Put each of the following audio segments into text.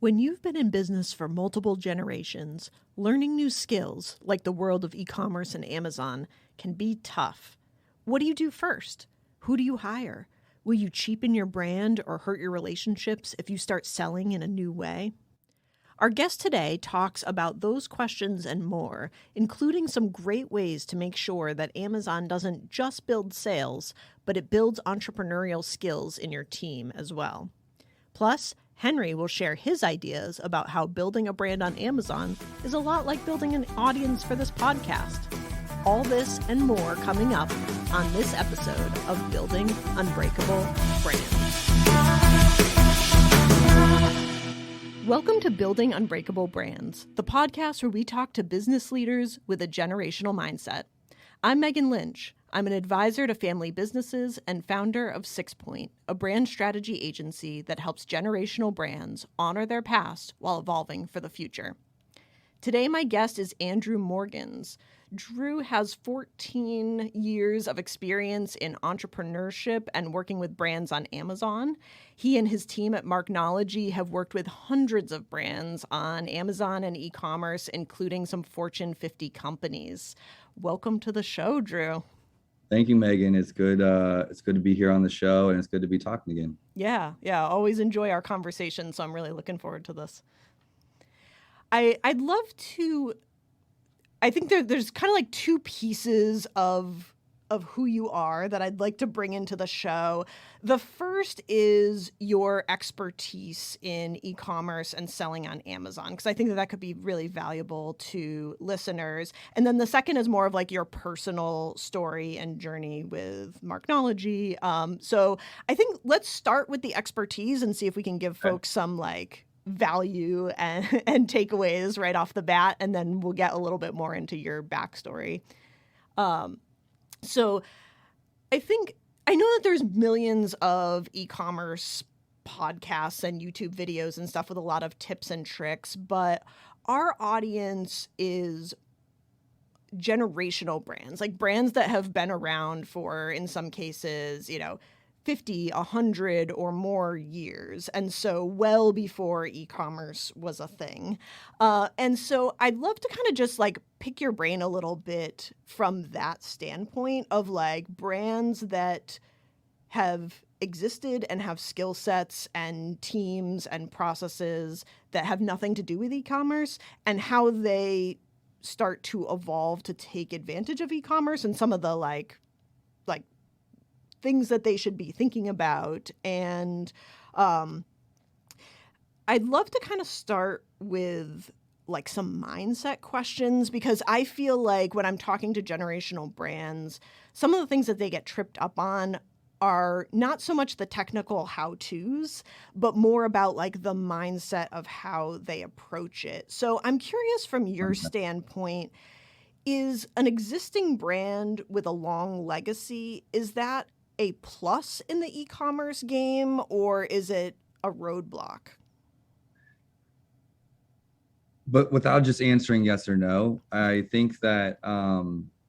When you've been in business for multiple generations, learning new skills, like the world of e-commerce and Amazon, can be tough. What do you do first? Who do you hire? Will you cheapen your brand or hurt your relationships if you start selling in a new way? Our guest today talks about those questions and more, including some great ways to make sure that Amazon doesn't just build sales, but it builds entrepreneurial skills in your team as well. Plus, Henry will share his ideas about how building a brand on Amazon is a lot like building an audience for this podcast. All this and more coming up on this episode of Building Unbreakable Brands. Welcome to Building Unbreakable Brands, the podcast where we talk to business leaders with a generational mindset. I'm Megan Lynch. I'm an advisor to family businesses and founder of 6Point, a brand strategy agency that helps generational brands honor their past while evolving for the future. Today, my guest is Andrew Morgans. Drew has 14 years of experience in entrepreneurship and working with brands on Amazon. He and his team at Marknology have worked with hundreds of brands on Amazon and e-commerce, including some Fortune 50 companies. Welcome to the show, Drew. Thank you, Megan. It's good. It's good to be here on the show, and it's good to be talking again. Yeah. Always enjoy our conversation, so I'm really looking forward to this. I'd love to. I think there's kind of like two pieces of who you are that I'd like to bring into the show. The first is your expertise in e-commerce and selling on Amazon, because I think that could be really valuable to listeners. And then the second is more of like your personal story and journey with Marknology. So I think let's start with the expertise and see if we can give folks some like value and takeaways right off the bat, and then we'll get a little bit more into your backstory. So I know that there's millions of e-commerce podcasts and YouTube videos and stuff with a lot of tips and tricks, but our audience is generational brands, like brands that have been around for, in some cases, 50, 100 or more years. And so well before e-commerce was a thing. And so I'd love to kind of just like pick your brain a little bit from that standpoint of like brands that have existed and have skill sets and teams and processes that have nothing to do with e-commerce, and how they start to evolve to take advantage of e-commerce and some of the like things that they should be thinking about. And I'd love to kind of start with like some mindset questions, because I feel like when I'm talking to generational brands, some of the things that they get tripped up on are not so much the technical how-tos, but more about like the mindset of how they approach it. So I'm curious, from your standpoint, is an existing brand with a long legacy, is that a plus in the e-commerce game, or is it a roadblock? But without just answering yes or no, I think that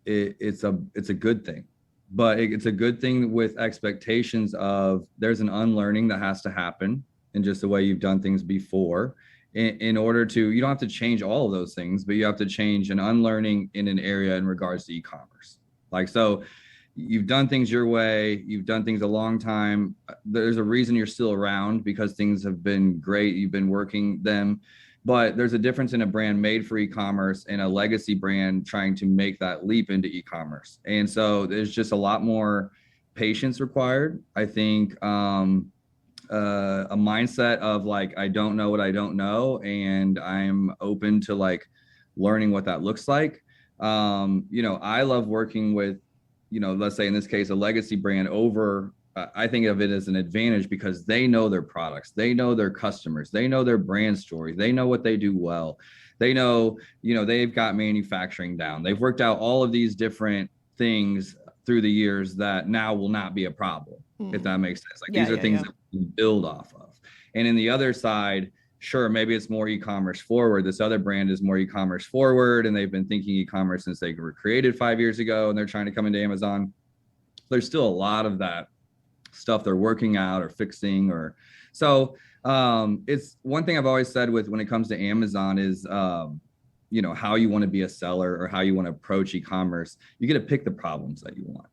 it's a good thing. But it's a good thing with expectations of there's an unlearning that has to happen in just the way you've done things before. In order to, you don't have to change all of those things, but you have to change an unlearning in an area in regards to e-commerce. Like, so you've done things your way, you've done things a long time. There's a reason you're still around, because things have been great. You've been working them, but there's a difference in a brand made for e-commerce and a legacy brand trying to make that leap into e-commerce. And so there's just a lot more patience required. I think a mindset of like, I don't know what I don't know, and I'm open to like learning what that looks like. I love working with, let's say in this case, a legacy brand over, I think of it as an advantage because they know their products, they know their customers, they know their brand story, they know what they do well. They know, they've got manufacturing down. They've worked out all of these different things through the years that now will not be a problem, if that makes sense. Like these are things that we build off of. And in the other side, sure, maybe it's more e-commerce forward. This other brand is more e-commerce forward, and they've been thinking e-commerce since they were created 5 years ago, and they're trying to come into Amazon. There's still a lot of that stuff they're working out or fixing, or so It's one thing I've always said with when it comes to Amazon is, how you want to be a seller or how you want to approach e-commerce. You get to pick the problems that you want.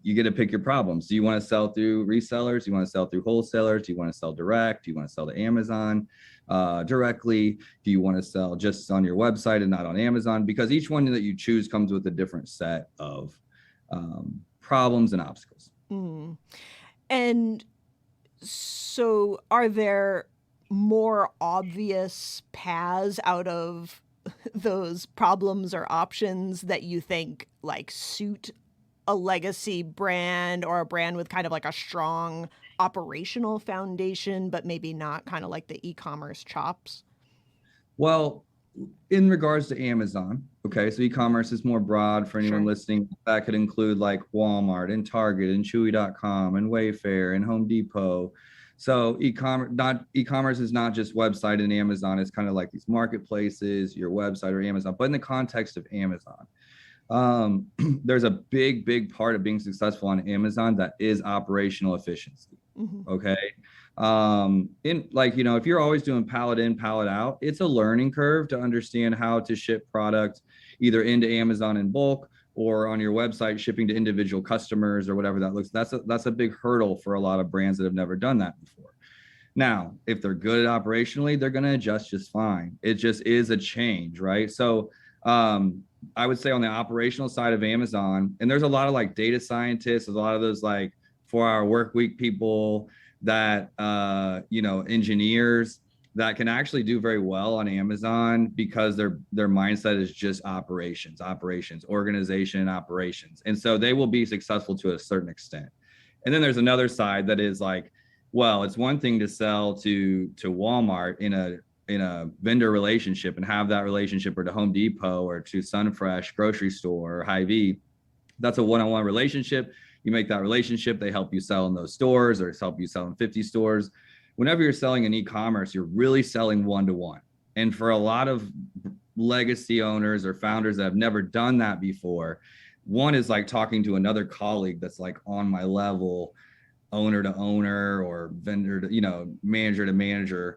You get to pick your problems. Do you want to sell through resellers? Do you want to sell through wholesalers? Do you want to sell direct? Do you want to sell to Amazon directly? Do you want to sell just on your website and not on Amazon? Because each one that you choose comes with a different set of problems and obstacles. Mm. And so are there more obvious paths out of those problems or options that you think like suit a legacy brand or a brand with kind of like a strong operational foundation, but maybe not kind of like the e-commerce chops? Well, in regards to Amazon, okay, so e-commerce is more broad for anyone Sure. listening. That could include like Walmart and Target and Chewy.com and Wayfair and Home Depot. So e-commerce is not just website and Amazon. It's kind of like these marketplaces, your website or Amazon. But in the context of Amazon, there's a big part of being successful on Amazon that is operational efficiency. Mm-hmm. Okay. In like, if you're always doing pallet in, pallet out, it's a learning curve to understand how to ship product either into Amazon in bulk or on your website shipping to individual customers or whatever that looks. That's a big hurdle for a lot of brands that have never done that before. Now, if they're good operationally, they're going to adjust just fine. It just is a change, right? So I would say on the operational side of Amazon, and there's a lot of like data scientists, a lot of those like 4-hour work week people that engineers that can actually do very well on Amazon because their mindset is just operations, organization, and operations. And so they will be successful to a certain extent. And then there's another side that is like, well, it's one thing to sell to Walmart in a vendor relationship and have that relationship, or to Home Depot or to Sunfresh grocery store or Hy-Vee. That's a one-on-one relationship. You make that relationship, they help you sell in those stores or help you sell in 50 stores. Whenever you're selling in e-commerce, you're really selling one-to-one. And for a lot of legacy owners or founders that have never done that before, one is like talking to another colleague that's like on my level, owner to owner or vendor to, manager to manager.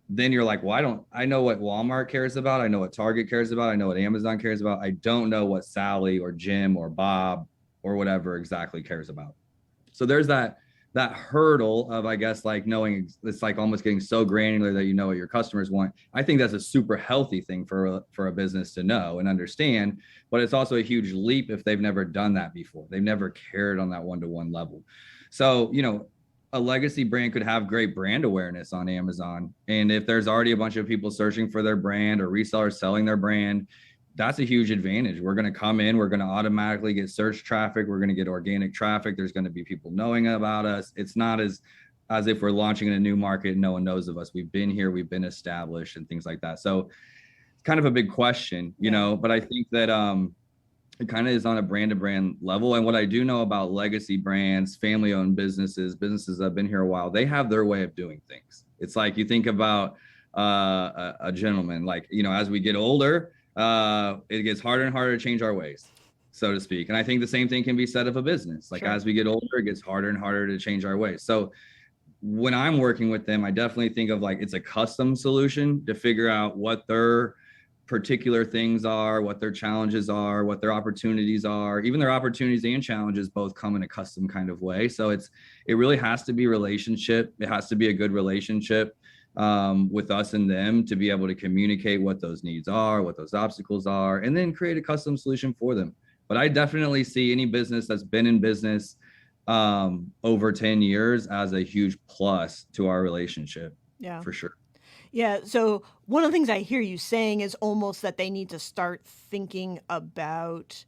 Then you're like, well, I know what Walmart cares about. I know what Target cares about. I know what Amazon cares about. I don't know what Sally or Jim or Bob or whatever exactly cares about. So there's that hurdle of, I guess, like knowing, it's like almost getting so granular that you know what your customers want. I think that's a super healthy thing for a business to know and understand, but it's also a huge leap if they've never done that before. They've never cared on that one-to-one level. So, a legacy brand could have great brand awareness on Amazon. And if there's already a bunch of people searching for their brand or resellers selling their brand, that's a huge advantage. We're going to come in, we're going to automatically get search traffic. We're going to get organic traffic. There's going to be people knowing about us. It's not as if we're launching in a new market and no one knows of us. We've been here, we've been established and things like that. So it's kind of a big question, but I think that, it kind of is on a brand to brand level. And what I do know about legacy brands, family owned businesses that have been here a while, they have their way of doing things. It's like you think about a gentleman, like, as we get older, it gets harder and harder to change our ways, so to speak. And I think the same thing can be said of a business. Like, sure, as we get older, it gets harder and harder to change our ways. So when I'm working with them, I definitely think of like, it's a custom solution to figure out what their particular things are, what their challenges are, what their opportunities are. Even their opportunities and challenges both come in a custom kind of way. So it really has to be relationship. It has to be a good relationship with us and them to be able to communicate what those needs are, what those obstacles are, and then create a custom solution for them. But I definitely see any business that's been in business over 10 years as a huge plus to our relationship. Yeah, for sure. Yeah. So one of the things I hear you saying is almost that they need to start thinking about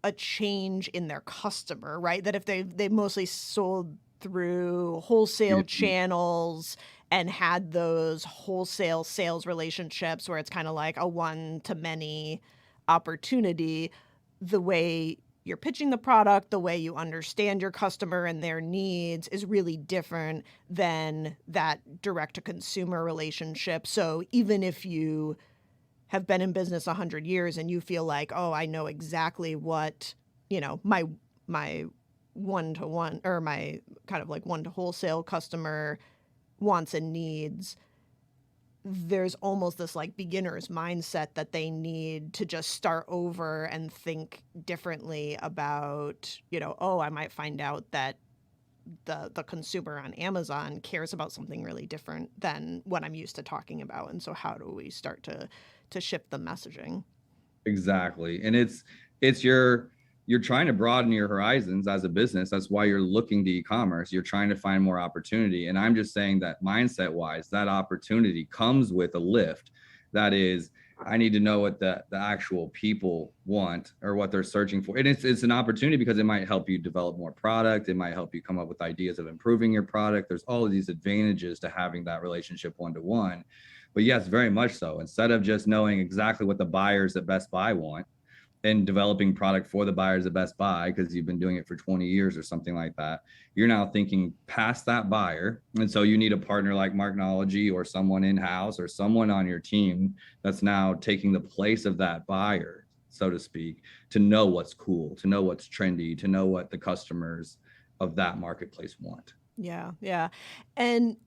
a change in their customer, right? That if they mostly sold through wholesale channels and had those wholesale sales relationships where it's kind of like a one-to-many opportunity, the way you're pitching the product, the way you understand your customer and their needs is really different than that direct-to-consumer relationship. So even if you have been in business 100 years and you feel like, oh, I know exactly what, my one-to-one or my kind of like one-to-wholesale customer wants and needs, there's almost this like beginner's mindset that they need to just start over and think differently about, oh, I might find out that the consumer on Amazon cares about something really different than what I'm used to talking about. And so how do we start to shift the messaging? Exactly. And it's you're trying to broaden your horizons as a business. That's why you're looking to e-commerce. You're trying to find more opportunity. And I'm just saying that mindset wise, that opportunity comes with a lift. That is, I need to know what the actual people want or what they're searching for. And it's an opportunity because it might help you develop more product. It might help you come up with ideas of improving your product. There's all of these advantages to having that relationship one-to-one. But yes, very much so. Instead of just knowing exactly what the buyers at Best Buy want and developing product for the buyers at Best Buy because you've been doing it for 20 years or something like that, you're now thinking past that buyer. And so you need a partner like Marknology or someone in-house or someone on your team that's now taking the place of that buyer, so to speak, to know what's cool, to know what's trendy, to know what the customers of that marketplace want. Yeah, yeah. And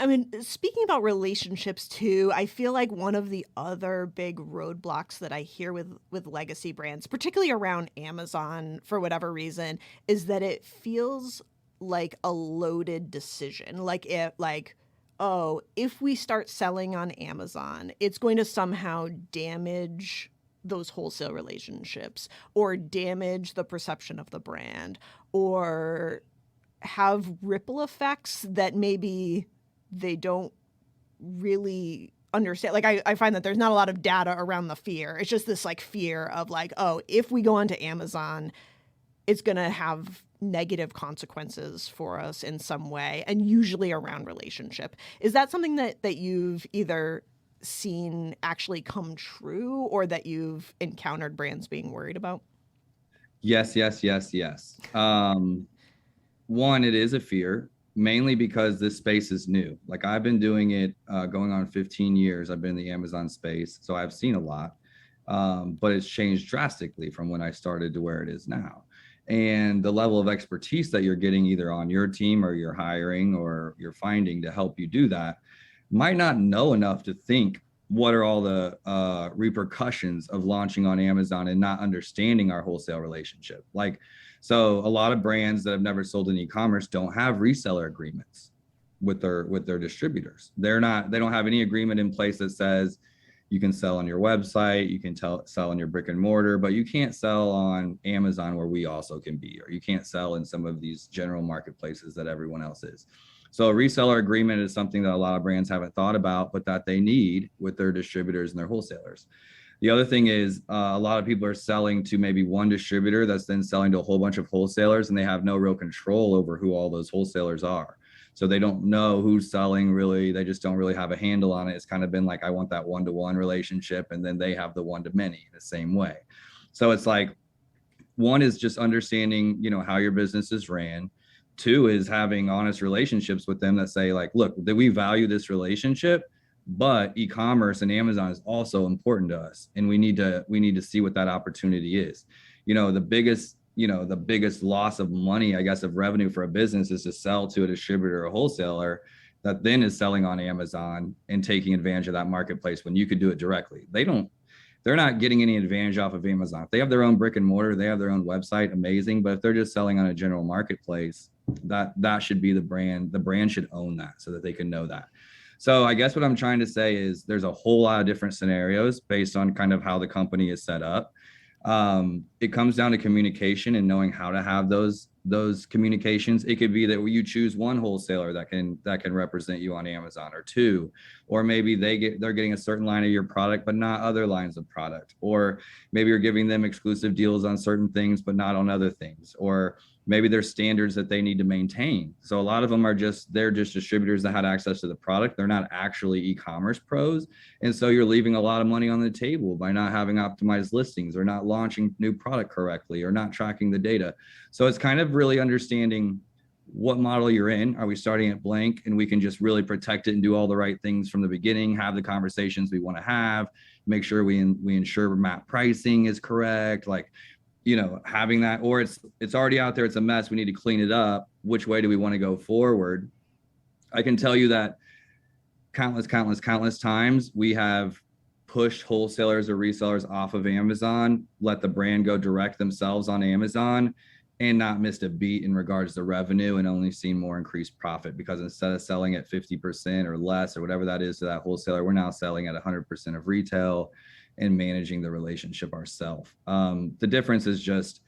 I mean, speaking about relationships too, I feel like one of the other big roadblocks that I hear with legacy brands, particularly around Amazon for whatever reason, is that it feels like a loaded decision. Oh, if we start selling on Amazon, it's going to somehow damage those wholesale relationships or damage the perception of the brand or have ripple effects that maybe they don't really understand. Like I find that there's not a lot of data around the fear. It's just this like fear of like, oh, if we go onto Amazon, it's going to have negative consequences for us in some way, and usually around relationship. Is that something that you've either seen actually come true or that you've encountered brands being worried about? Yes, yes, yes, yes. One, it is a fear, mainly because this space is new. Like I've been doing it going on 15 years. I've been in the Amazon space, so I've seen a lot, but it's changed drastically from when I started to where it is now. And the level of expertise that you're getting either on your team or you're hiring or you're finding to help you do that might not know enough to think what are all the repercussions of launching on Amazon and not understanding our wholesale relationship. Like, so a lot of brands that have never sold in e-commerce don't have reseller agreements with their distributors. They don't have any agreement in place that says you can sell on your website, you can sell on your brick and mortar, but you can't sell on Amazon where we also can be, or you can't sell in some of these general marketplaces that everyone else is. So a reseller agreement is something that a lot of brands haven't thought about, but that they need with their distributors and their wholesalers. The other thing is a lot of people are selling to maybe one distributor that's then selling to a whole bunch of wholesalers, and they have no real control over who all those wholesalers are. So they don't know who's selling really. They just don't really have a handle on it. It's kind of been like, I want that one-to-one relationship, and then they have the one-to-many the same way. So it's like, one is just understanding, how your business is ran. Two is having honest relationships with them that say like, look, that we value this relationship, but e-commerce and Amazon is also important to us, and we need to see what that opportunity is. The biggest loss of money, I guess, of revenue for a business is to sell to a distributor or wholesaler that then is selling on Amazon and taking advantage of that marketplace when you could do it directly. They're not getting any advantage off of Amazon. If they have their own brick and mortar, they have their own website, amazing. But if they're just selling on a general marketplace, that should be the brand. The brand should own that so that they can know that. So I guess what I'm trying to say is there's a whole lot of different scenarios based on kind of how the company is set up. It comes down to communication and knowing how to have those communications. It could be that you choose one wholesaler that can represent you on Amazon, or two, or maybe they're getting a certain line of your product but not other lines of product, or maybe you're giving them exclusive deals on certain things but not on other things, or maybe there's standards that they need to maintain. So a lot of them they're just distributors that had access to the product. They're not actually e-commerce pros. And so you're leaving a lot of money on the table by not having optimized listings or not launching new product correctly or not tracking the data. So it's kind of really understanding what model you're in. Are we starting at blank and we can just really protect it and do all the right things from the beginning, have the conversations we want to have, make sure we ensure map pricing is correct, like, having that, or it's already out there, it's a mess, we need to clean it up. Which way do we want to go forward? I can tell you that countless times we have pushed wholesalers or resellers off of Amazon, let the brand go direct themselves on Amazon, and not missed a beat in regards to revenue, and only seen more increased profit, because instead of selling at 50% or less or whatever that is to that wholesaler, we're now selling at 100% of retail and managing the relationship ourselves. The difference is just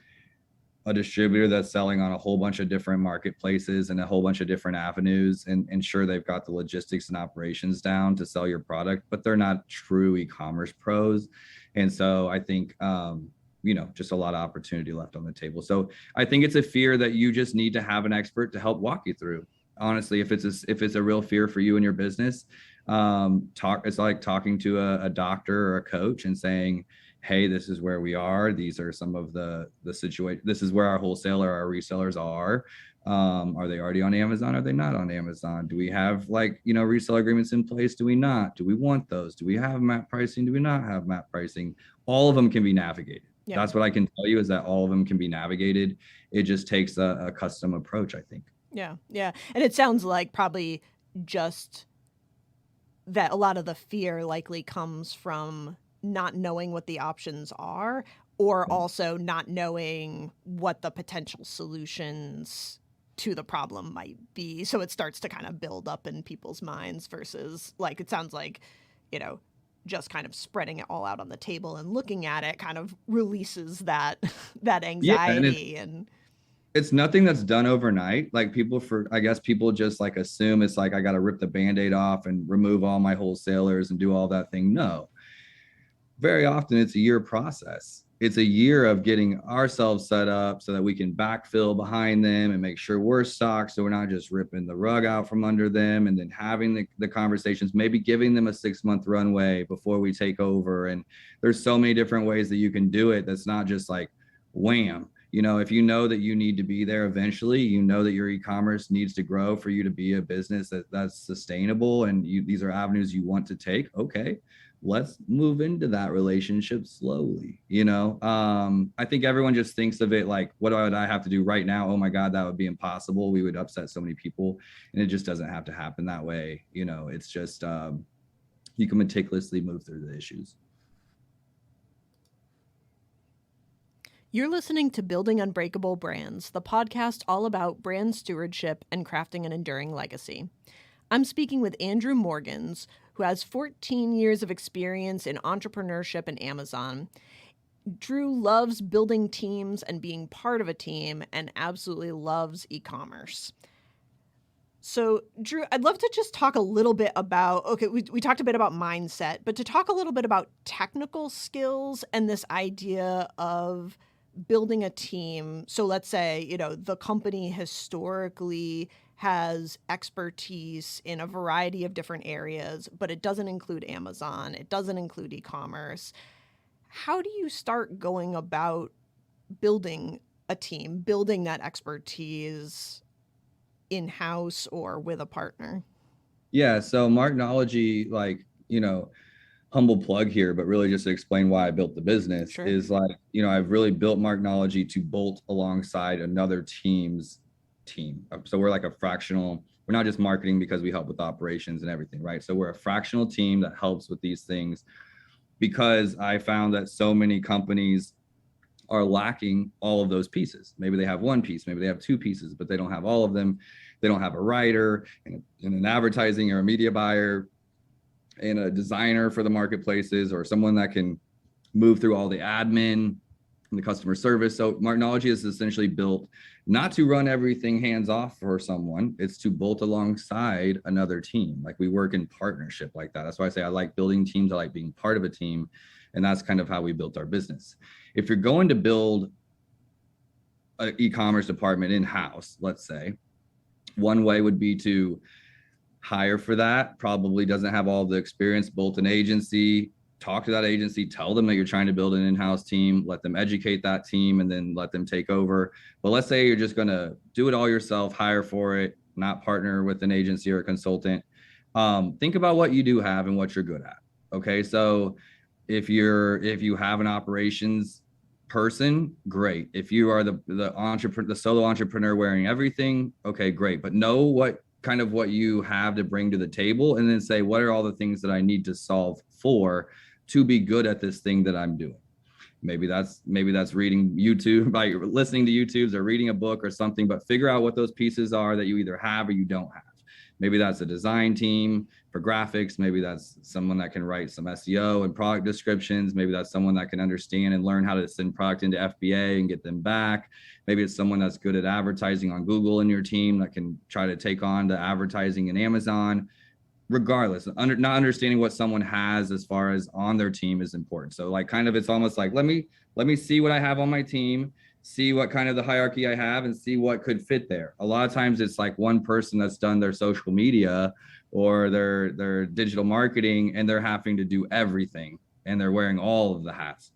a distributor that's selling on a whole bunch of different marketplaces and a whole bunch of different avenues, and ensure they've got the logistics and operations down to sell your product, but they're not true e-commerce pros. And so I think, just a lot of opportunity left on the table. So I think it's a fear that you just need to have an expert to help walk you through. Honestly, if it's a real fear for you in your business, it's like talking to a doctor or a coach and saying, hey, this is where we are. These are some of the situation. This is where our wholesaler, our resellers are. Are they already on Amazon? Are they not on Amazon? Do we have reseller agreements in place? Do we not? Do we want those? Do we have map pricing? Do we not have map pricing? All of them can be navigated. Yeah. That's what I can tell you, is that all of them can be navigated. It just takes a custom approach, I think. Yeah. Yeah. And it sounds like probably just that a lot of the fear likely comes from not knowing what the options are, or also not knowing what the potential solutions to the problem might be. So it starts to kind of build up in people's minds versus, like, it sounds like, just kind of spreading it all out on the table and looking at it kind of releases that anxiety. Yeah, and it's nothing that's done overnight. Like people just like assume it's like, I got to rip the Band-Aid off and remove all my wholesalers and do all that thing. No, very often it's a year process. It's a year of getting ourselves set up so that we can backfill behind them and make sure we're stocked, so we're not just ripping the rug out from under them, and then having the conversations, maybe giving them a 6-month runway before we take over. And there's so many different ways that you can do it. That's not just like wham. If you know that you need to be there eventually, that your e-commerce needs to grow for you to be a business that's sustainable, and these are avenues you want to take. Okay, let's move into that relationship slowly. I think everyone just thinks of it like, what would I have to do right now? Oh my God, that would be impossible. We would upset so many people, and it just doesn't have to happen that way. It's just, you can meticulously move through the issues. You're listening to Building Unbreakable Brands, the podcast all about brand stewardship and crafting an enduring legacy. I'm speaking with Andrew Morgans, who has 14 years of experience in entrepreneurship and Amazon. Drew loves building teams and being part of a team, and absolutely loves e-commerce. So, Drew, I'd love to just talk a little bit about, we talked a bit about mindset, but to talk a little bit about technical skills and this idea of building a team. So let's say, the company historically has expertise in a variety of different areas, but it doesn't include Amazon. It doesn't include e-commerce. How do you start going about building a team, building that expertise in-house or with a partner? Yeah. So Marknology, humble plug here, but really just to explain why I built the business. Sure. Is like, I've really built Marknology to bolt alongside another team's team. So we're like we're not just marketing because we help with operations and everything, right? So we're a fractional team that helps with these things, because I found that so many companies are lacking all of those pieces. Maybe they have one piece, maybe they have two pieces, but they don't have all of them. They don't have a writer and an advertising or a media buyer and a designer for the marketplaces, or someone that can move through all the admin and the customer service. So Marknology is essentially built not to run everything hands off for someone. It's to bolt alongside another team. Like, we work in partnership like that. That's why I say I like building teams. I like being part of a team. And that's kind of how we built our business. If you're going to build an e-commerce department in-house, let's say, one way would be to hire for that. Probably doesn't have all the experience, bolt an agency, talk to that agency, tell them that you're trying to build an in-house team, let them educate that team, and then let them take over. But let's say you're just going to do it all yourself, hire for it, not partner with an agency or a consultant. Think about what you do have and what you're good at. Okay. So if you have an operations person, great. If you are the solo entrepreneur wearing everything, okay, great. But know what kind of what you have to bring to the table, and then say, what are all the things that I need to solve for to be good at this thing that I'm doing? Maybe that's reading YouTube, by listening to YouTubes or reading a book or something, but figure out what those pieces are that you either have or you don't have. Maybe that's a design team for graphics. Maybe that's someone that can write some SEO and product descriptions. Maybe that's someone that can understand and learn how to send product into FBA and get them back. Maybe it's someone that's good at advertising on Google in your team that can try to take on the advertising in Amazon. Regardless, not understanding what someone has as far as on their team is important. So like kind of, it's almost like, let me see what I have on my team, see what kind of the hierarchy I have, and see what could fit there. A lot of times it's like one person that's done their social media or their digital marketing, and they're having to do everything and they're wearing all of the hats.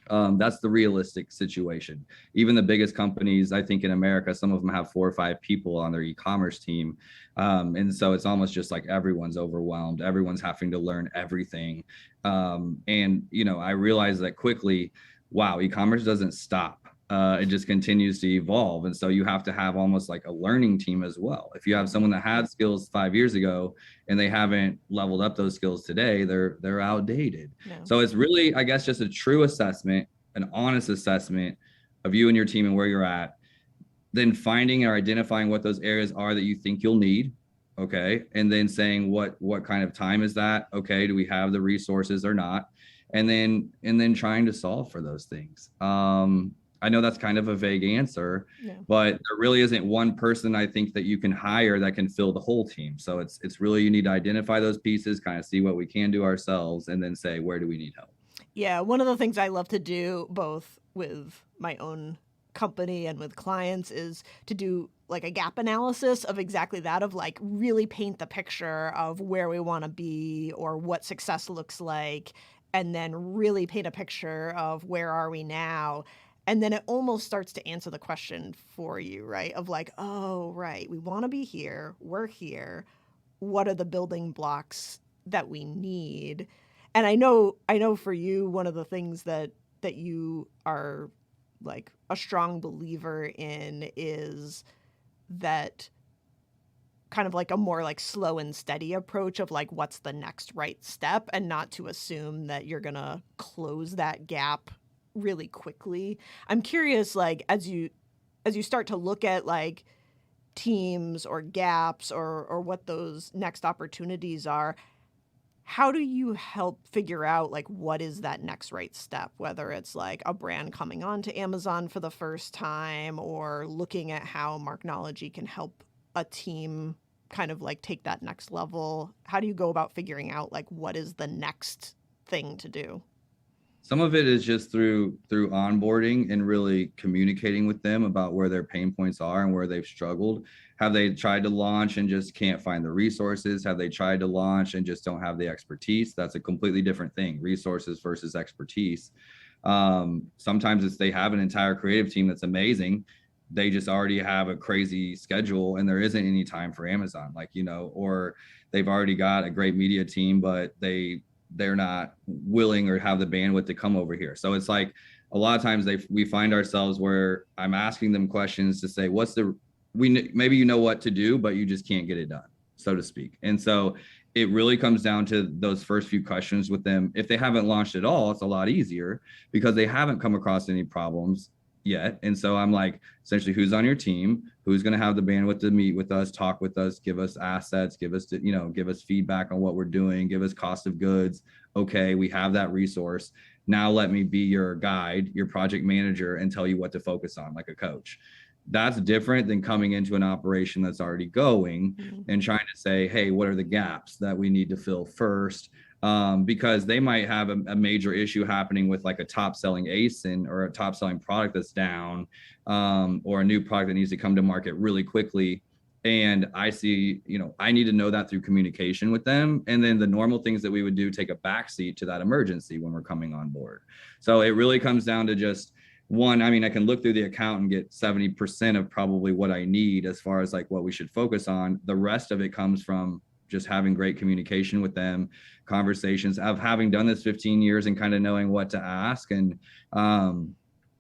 That's the realistic situation. Even the biggest companies, I think in America, some of them have 4 or 5 people on their e-commerce team. And so it's almost just like everyone's overwhelmed. Everyone's having to learn everything. And, I realized that quickly, wow, e-commerce doesn't stop. It just continues to evolve. And so you have to have almost like a learning team as well. If you have someone that had skills 5 years ago and they haven't leveled up those skills today, they're outdated. No. So it's really, I guess, just a true assessment, an honest assessment of you and your team and where you're at, then finding or identifying what those areas are that you think you'll need. Okay. And then saying what kind of time is that? Okay. Do we have the resources or not? And then trying to solve for those things. I know that's kind of a vague answer, but there really isn't one person I think that you can hire that can fill the whole team. So it's really, you need to identify those pieces, kind of see what we can do ourselves, and then say, where do we need help? Yeah. One of the things I love to do both with my own company and with clients is to do like a gap analysis of exactly that, of like really paint the picture of where we want to be or what success looks like, and then really paint a picture of where are we now. And then it almost starts to answer the question for you, right? Of like, oh, right, we want to be here. We're here. What are the building blocks that we need? And I know for you, one of the things that you are like a strong believer in is that kind of like a more like slow and steady approach of like, what's the next right step, and not to assume that you're going to close that gap really quickly. I'm curious, like, as you start to look at like teams or gaps or what those next opportunities are, how do you help figure out like what is that next right step, whether it's like a brand coming on to Amazon for the first time or looking at how Marknology can help a team kind of like take that next level? How do you go about figuring out like what is the next thing to do? Some of it is just through onboarding and really communicating with them about where their pain points are and where they've struggled. Have they tried to launch and just can't find the resources? Have they tried to launch and just don't have the expertise? That's a completely different thing, resources versus expertise. Sometimes it's they have an entire creative team that's amazing. They just already have a crazy schedule and there isn't any time for Amazon, or they've already got a great media team, but they're not willing or have the bandwidth to come over here. So it's like a lot of times we find ourselves where I'm asking them questions to say, maybe you know what to do, but you just can't get it done, so to speak. And so it really comes down to those first few questions with them. If they haven't launched at all, it's a lot easier because they haven't come across any problems yet. And so I'm like, essentially, who's on your team? Who's going to have the bandwidth to meet with us, talk with us, give us assets, give us feedback on what we're doing, give us cost of goods. Okay, we have that resource. Now let me be your guide, your project manager, and tell you what to focus on, like a coach. That's different than coming into an operation that's already going and trying to say, hey, what are the gaps that we need to fill first? Because they might have a major issue happening with like a top selling ASIN or a top selling product that's down, or a new product that needs to come to market really quickly. And I see, I need to know that through communication with them. And then the normal things that we would do take a backseat to that emergency when we're coming on board. So it really comes down to just one, I can look through the account and get 70% of probably what I need as far as like what we should focus on. The rest of it comes from just having great communication with them, conversations of having done this 15 years and kind of knowing what to ask. And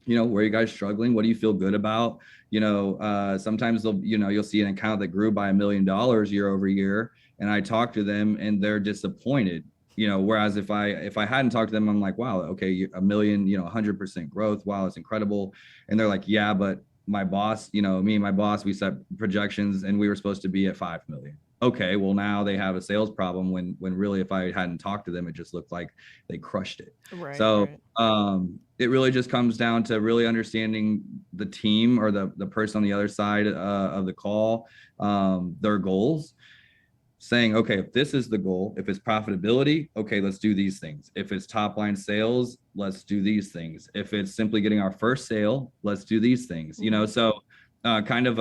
where are you guys struggling? What do you feel good about? Sometimes you'll see an account that grew by $1 million year over year, and I talk to them and they're disappointed. Whereas if I hadn't talked to them, I'm like, wow, okay, $1 million, 100% growth. Wow, it's incredible. And they're like, yeah, but my boss, me and my boss, we set projections and we were supposed to be at 5 million. Okay, well now they have a sales problem when really if I hadn't talked to them, it just looked like they crushed it. Right. So right. It really just comes down to really understanding the team or the person on the other side of the call, their goals, saying, okay, if this is the goal, if it's profitability, okay, let's do these things. If it's top line sales, let's do these things. If it's simply getting our first sale, let's do these things. So kind of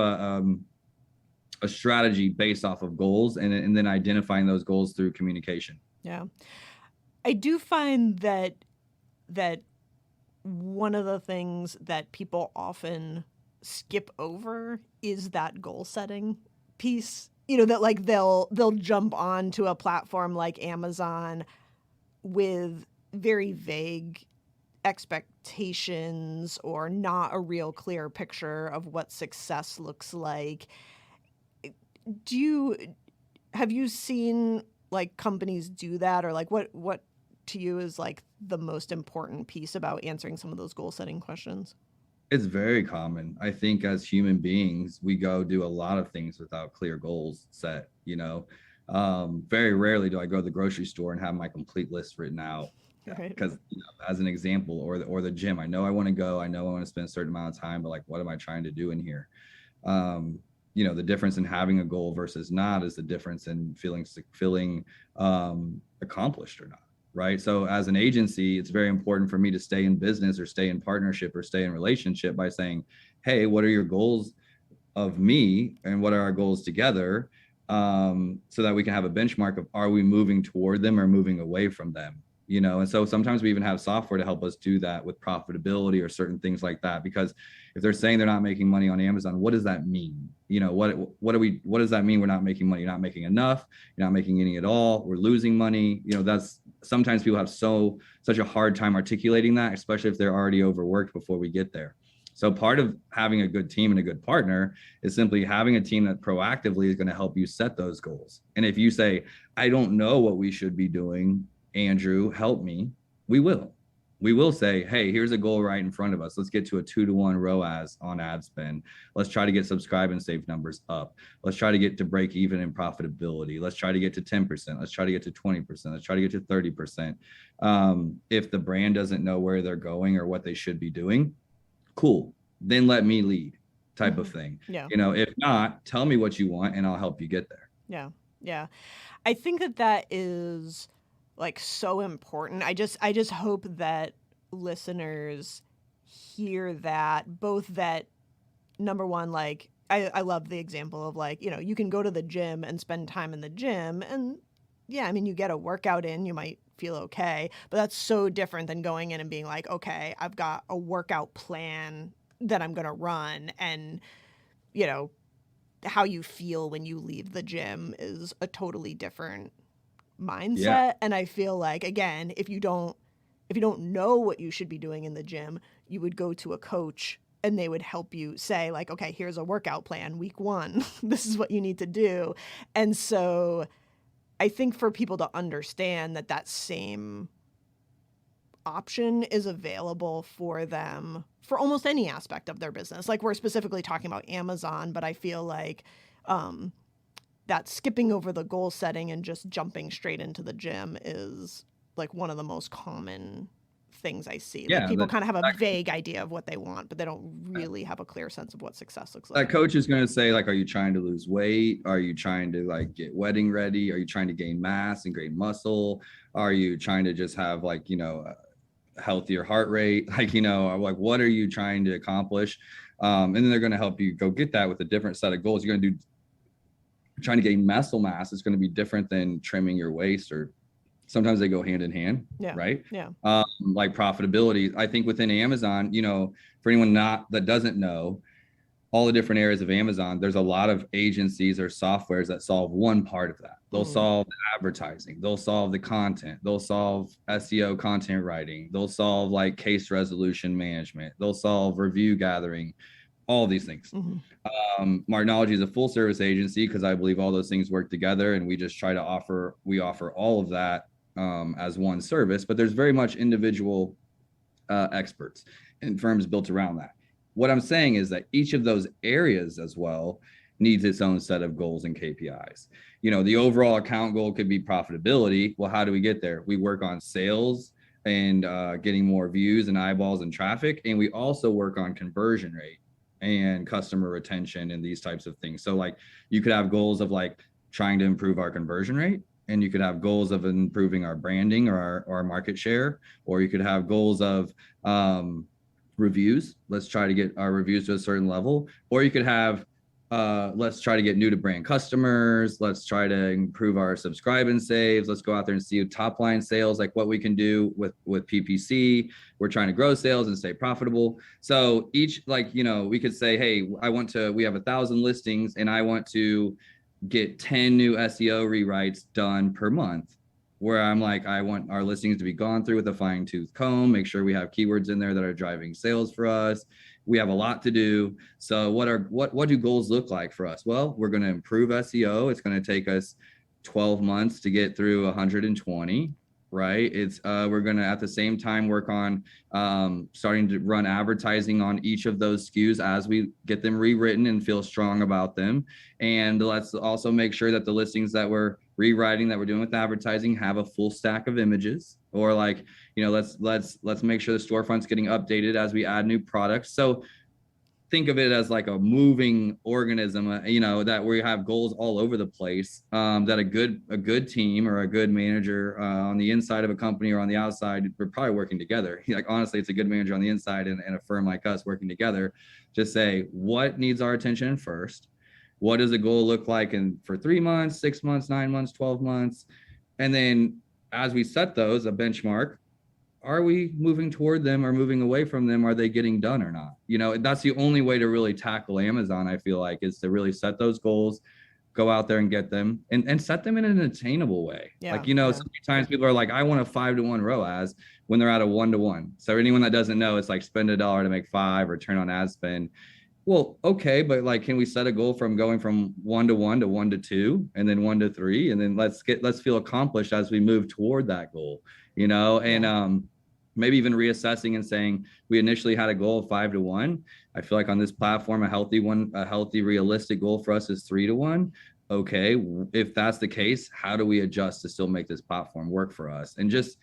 a strategy based off of goals, and then identifying those goals through communication. Yeah. I do find that one of the things that people often skip over is that goal setting piece. That like they'll jump onto a platform like Amazon with very vague expectations or not a real clear picture of what success looks like. Have you seen like companies do that, or like what to you is like the most important piece about answering some of those goal setting questions? It's very common. I think as human beings, we go do a lot of things without clear goals set. Very rarely do I go to the grocery store and have my complete list written out. Right. Because as an example, or the gym, I know I want to go. I know I want to spend a certain amount of time, but like, what am I trying to do in here? The difference in having a goal versus not is the difference in feeling accomplished or not. Right. So as an agency, it's very important for me to stay in business or stay in partnership or stay in relationship by saying, hey, what are your goals of me and what are our goals together? So that we can have a benchmark of, are we moving toward them or moving away from them? And so sometimes we even have software to help us do that with profitability or certain things like that, because if they're saying they're not making money on Amazon, what does that mean? What does that mean? We're not making money. You're not making enough. You're not making any at all. We're losing money. That's sometimes people have such a hard time articulating that, especially if they're already overworked before we get there. So part of having a good team and a good partner is simply having a team that proactively is going to help you set those goals. And if you say, I don't know what we should be doing, Andrew, help me, we will say, hey, here's a goal right in front of us. Let's get to a 2-to-1 ROAS on ad spend. Let's try to get subscribe and save numbers up. Let's try to get to break even in profitability. Let's try to get to 10%. Let's try to get to 20%. Let's try to get to 30%. If the brand doesn't know where they're going or what they should be doing, cool. Then let me lead, type of thing. Yeah. If not, tell me what you want and I'll help you get there. Yeah. Yeah. I think that is like so important. I just hope that listeners hear that, both that, number one, like I love the example of like, you can go to the gym and spend time in the gym, and yeah, I mean, you get a workout in, you might feel okay, but that's so different than going in and being like, okay, I've got a workout plan that I'm going to run, and how you feel when you leave the gym is a totally different mindset. Yeah. And I feel like, again, if you don't know what you should be doing in the gym, you would go to a coach and they would help you say like, okay, here's a workout plan, week 1, this is what you need to do. And so I think for people to understand that same option is available for them for almost any aspect of their business. Like, we're specifically talking about Amazon, but I feel like that skipping over the goal setting and just jumping straight into the gym is like one of the most common things I see. Yeah, like people kind of have a vague idea of what they want, but they don't really have a clear sense of what success looks like. That coach is going to say like, are you trying to lose weight? Are you trying to like get wedding ready? Are you trying to gain mass and gain muscle? Are you trying to just have like, healthier heart rate? Like, like what are you trying to accomplish? And then they're going to help you go get that with a different set of goals. You're going to do trying to gain muscle mass is going to be different than trimming your waist, or sometimes they go hand in hand. Yeah. Right. Yeah. Like profitability, I think within Amazon, for anyone that doesn't know, all the different areas of Amazon, there's a lot of agencies or softwares that solve one part of that. They'll solve the advertising, they'll solve the content, they'll solve SEO content writing, they'll solve like case resolution management, they'll solve review gathering, all these things. Marknology is a full service agency because I believe all those things work together, and we just try to offer all of that as one service. But there's very much individual experts and firms built around that. What I'm saying is that each of those areas as well needs its own set of goals and KPIs. The overall account goal could be profitability. Well, how do we get there? We work on sales and getting more views and eyeballs and traffic. And we also work on conversion rate and customer retention and these types of things. So like you could have goals of like trying to improve our conversion rate, and you could have goals of improving our branding or our market share, or you could have goals of reviews. Let's try to get our reviews to a certain level, or you could have let's try to get new to brand customers. Let's try to improve our subscribe and saves. Let's go out there and see top line sales, like what we can do with PPC. We're trying to grow sales and stay profitable. So each, like, we could say, hey, we have 1,000 listings and I want to get 10 new SEO rewrites done per month, where I'm like, I want our listings to be gone through with a fine tooth comb, make sure we have keywords in there that are driving sales for us. We have a lot to do. So what do goals look like for us? Well, we're going to improve SEO. It's going to take us 12 months to get through 120, right? We're going to at the same time work on starting to run advertising on each of those SKUs as we get them rewritten and feel strong about them. And let's also make sure that the listings that we're rewriting, that we're doing with advertising, have a full stack of images, or like, let's make sure the storefront's getting updated as we add new products. So think of it as like a moving organism, that we have goals all over the place, that a good team or a good manager on the inside of a company or on the outside, we're probably working together. Like, honestly, it's a good manager on the inside and a firm like us working together. Just say, what needs our attention first? What does a goal look like for 3 months, 6 months, 9 months, 12 months? And then as we set those, a benchmark, are we moving toward them or moving away from them? Are they getting done or not? That's the only way to really tackle Amazon, I feel like, is to really set those goals, go out there and get them and set them in an attainable way. Yeah, sometimes people are like, I want a 5-to-1 ROAS when they're at a 1-to-1. So anyone that doesn't know, it's like spend $1 to make 5 or turn on ad spend. Well, okay, but like, can we set a goal from going from 1-to-1 to 1-to-2 and then 1-to-3? And then let's feel accomplished as we move toward that goal, and maybe even reassessing and saying, we initially had a goal of 5-to-1. I feel like on this platform, a healthy realistic goal for us is 3-to-1. Okay, if that's the case, how do we adjust to still make this platform work for us? And just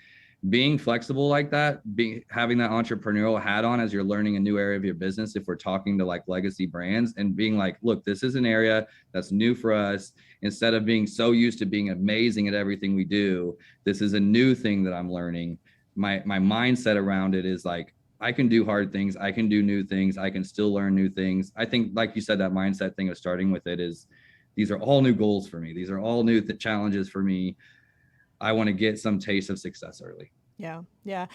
being flexible like that, having that entrepreneurial hat on as you're learning a new area of your business, if we're talking to like legacy brands, and being like, look, this is an area that's new for us. Instead of being so used to being amazing at everything we do, this is a new thing that I'm learning. My mindset around it is like, I can do hard things, I can do new things, I can still learn new things. I think, like you said, that mindset thing of starting with it is, these are all new goals for me. These are all new challenges for me. I want to get some taste of success early. Yeah.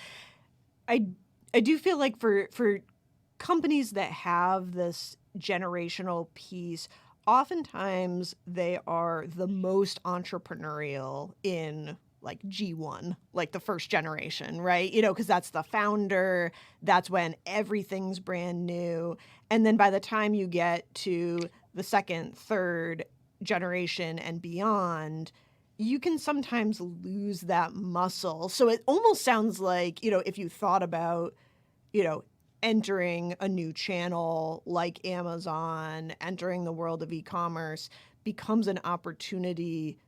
I do feel like for companies that have this generational piece, oftentimes they are the most entrepreneurial in like G1, like the first generation, right? Because that's the founder, that's when everything's brand new. And then by the time you get to the second, third generation and beyond, you can sometimes lose that muscle. So it almost sounds like, if you thought about, entering a new channel like Amazon, entering the world of e-commerce becomes an opportunity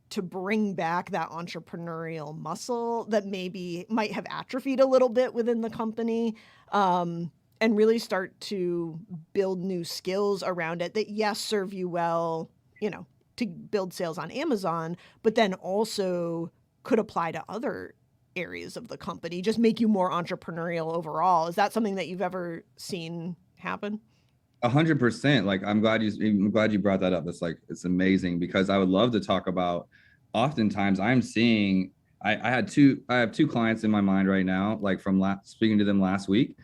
to bring back that entrepreneurial muscle that maybe might have atrophied a little bit within the company, and really start to build new skills around it that, yes, serve you well, to build sales on Amazon, but then also could apply to other areas of the company, just make you more entrepreneurial overall. Is that something that you've ever seen happen? 100%. Like, I'm glad you brought that up. It's amazing, because I would love to talk about, oftentimes I'm seeing, I have two clients in my mind right now, like from speaking to them last week,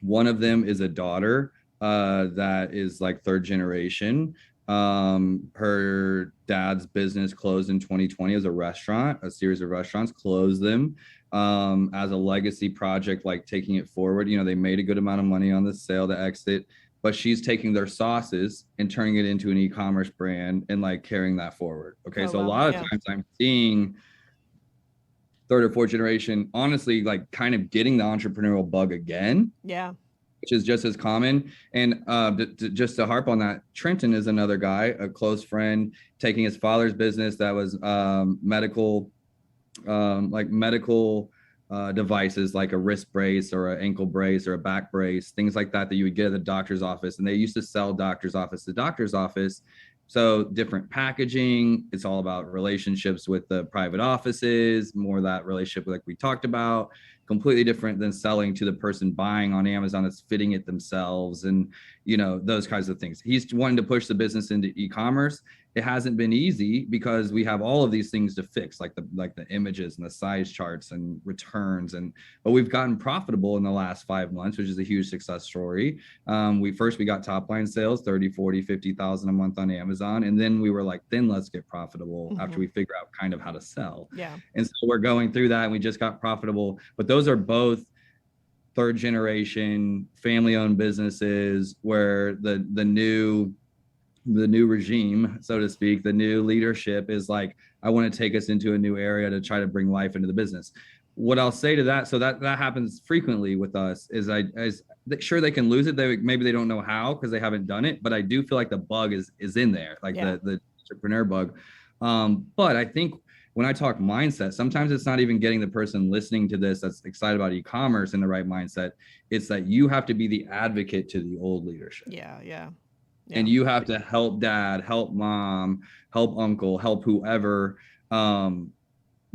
One of them is a daughter that is like third generation. Her dad's business closed in 2020 as a restaurant, a series of restaurants closed them as a legacy project, like taking it forward. You know, they made a good amount of money on the sale, the exit, but she's taking their sauces and turning it into an e-commerce brand and like carrying that forward. Okay. Oh, So a wow. lot of Yeah. times I'm seeing third or fourth generation, honestly, like kind of getting the entrepreneurial bug again, Yeah. which is just as common. And just to harp on that, Trenton is another guy, a close friend, taking his father's business that was medical, like medical devices, like a wrist brace or an ankle brace or a back brace, things like that you would get at the doctor's office. And they used to sell doctor's office to doctor's office. So different packaging. It's all about relationships with the private offices, more that relationship like we talked about, completely different than selling to the person buying on Amazon that's fitting it themselves and, you know, those kinds of things. He's wanting to push the business into e-commerce. It hasn't been easy because we have all of these things to fix, like the images and the size charts and returns. But we've gotten profitable in the last 5 months, which is a huge success story. We got top line sales, 30, 40, 50,000 a month on Amazon. And then we were like, then let's get profitable after we figure out kind of how to sell. Yeah. And so we're going through that and we just got profitable. But those are both third generation family owned businesses where the new regime, so to speak, the new leadership is like, I want to take us into a new area to try to bring life into the business. What I'll say to that, so that happens frequently with us, is sure they can lose it. Maybe they don't know how because they haven't done it, but I do feel like the bug is in there, like the entrepreneur bug. But I think when I talk mindset, sometimes it's not even getting the person listening to this that's excited about e-commerce in the right mindset. It's that you have to be the advocate to the old leadership. Yeah. And you have to help dad, help mom, help uncle, help whoever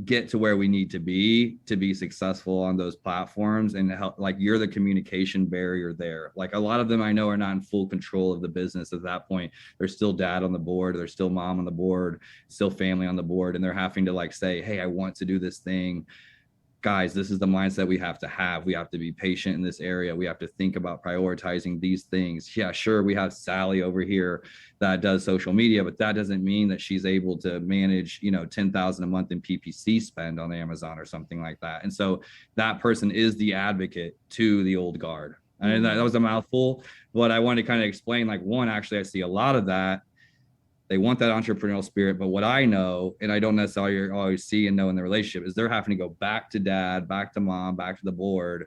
get to where we need to be successful on those platforms, and help, like, you're the communication barrier there. Like, a lot of them I know are not in full control of the business at that point. There's still dad on the board, there's still mom on the board, still family on the board, and they're having to like say, hey, I want to do this thing. Guys, this is the mindset we have to have. We have to be patient in this area. We have to think about prioritizing these things. Yeah, sure, we have Sally over here that does social media, but that doesn't mean that she's able to manage, 10,000 a month in PPC spend on Amazon or something like that. And so that person is the advocate to the old guard. And that was a mouthful, but I wanted to kind of explain, like, one, actually, I see a lot of that. They want that entrepreneurial spirit. But what I know, and I don't necessarily always see and know in the relationship, is they're having to go back to dad, back to mom, back to the board,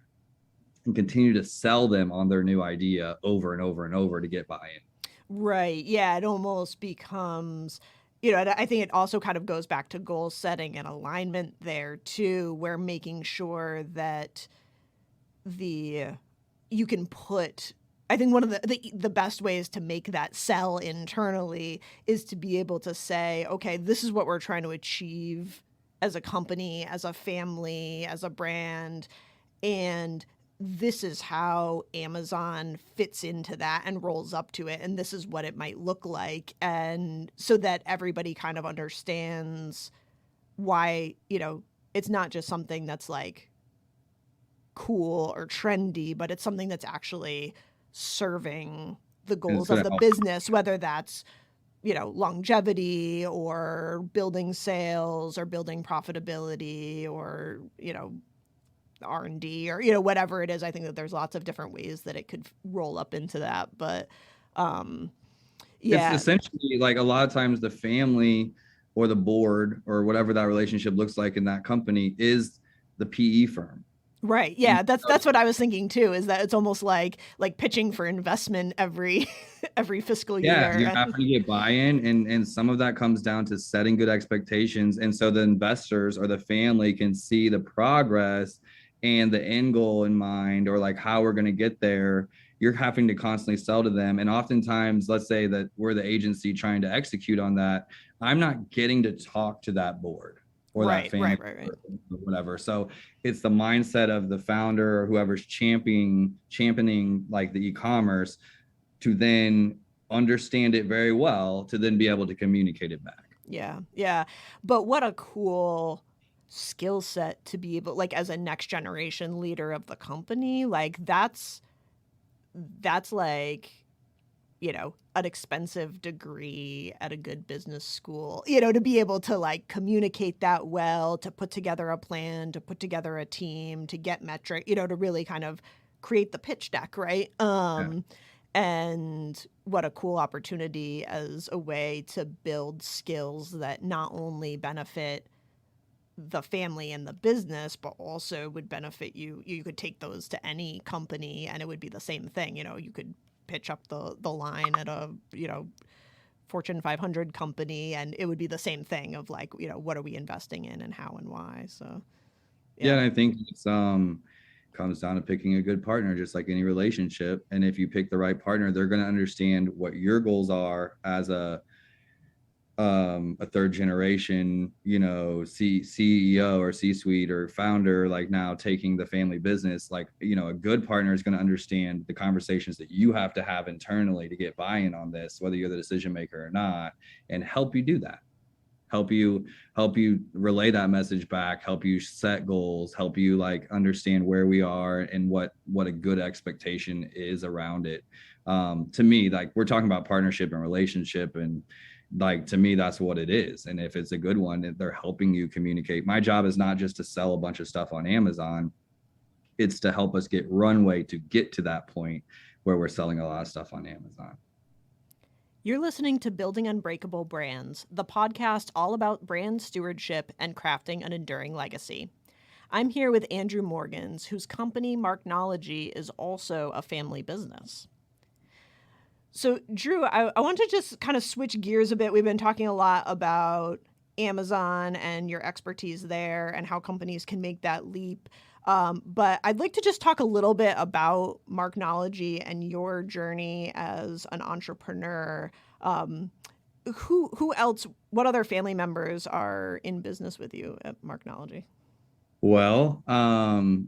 and continue to sell them on their new idea over and over and over to get buy-in. Right. Yeah. It almost becomes, I think it also kind of goes back to goal setting and alignment there too, where making sure that you can put, I think one of the best ways to make that sell internally is to be able to say, okay, this is what we're trying to achieve as a company, as a family, as a brand, and this is how Amazon fits into that and rolls up to it, and this is what it might look like, and so that everybody kind of understands why, it's not just something that's like cool or trendy, but it's something that's actually serving the goals of the business, whether that's, longevity or building sales or building profitability or, R&D or, whatever it is. I think that there's lots of different ways that it could roll up into that. But it's essentially like a lot of times the family or the board or whatever that relationship looks like in that company is the PE firm. Right. Yeah. That's what I was thinking too, is that it's almost like pitching for investment every fiscal year. Yeah, you have to get buy-in, and some of that comes down to setting good expectations. And so the investors or the family can see the progress and the end goal in mind, or like how we're going to get there. You're having to constantly sell to them. And oftentimes, let's say that we're the agency trying to execute on that, I'm not getting to talk to that board or that family or whatever. So it's the mindset of the founder or whoever's championing like the e-commerce to then understand it very well, to then be able to communicate it back. Yeah. But what a cool skill set to be able, like, as a next generation leader of the company, like, that's that's like, an expensive degree at a good business school, to be able to like communicate that well, to put together a plan, to put together a team, to get metric, to really kind of create the pitch deck, right? Yeah. And what a cool opportunity as a way to build skills that not only benefit the family and the business, but also would benefit you. You could take those to any company and it would be the same thing. You could pitch up the line at a, Fortune 500 company and it would be the same thing of like, what are we investing in and how and why? So, Yeah, yeah. and I think it's comes down to picking a good partner, just like any relationship. And if you pick the right partner, they're going to understand what your goals are as a third generation, CEO or C-suite or founder, like now taking the family business. Like, a good partner is going to understand the conversations that you have to have internally to get buy-in on this, whether you're the decision maker or not, and help you do that. Help you relay that message back, help you set goals, help you like understand where we are and what a good expectation is around it. To me, like, we're talking about partnership and relationship, and like, to me, that's what it is. And if it's a good one, they're helping you communicate. My job is not just to sell a bunch of stuff on Amazon, it's to help us get runway to get to that point where we're selling a lot of stuff on Amazon. You're listening to Building Unbreakable Brands, the podcast all about brand stewardship and crafting an enduring legacy. I'm here with Andrew Morgans, whose company, Marknology, is also a family business. So, Drew, I want to just kind of switch gears a bit. We've been talking a lot about Amazon and your expertise there and how companies can make that leap. But I'd like to just talk a little bit about Marknology and your journey as an entrepreneur. Who else, what other family members are in business with you at Marknology? Well,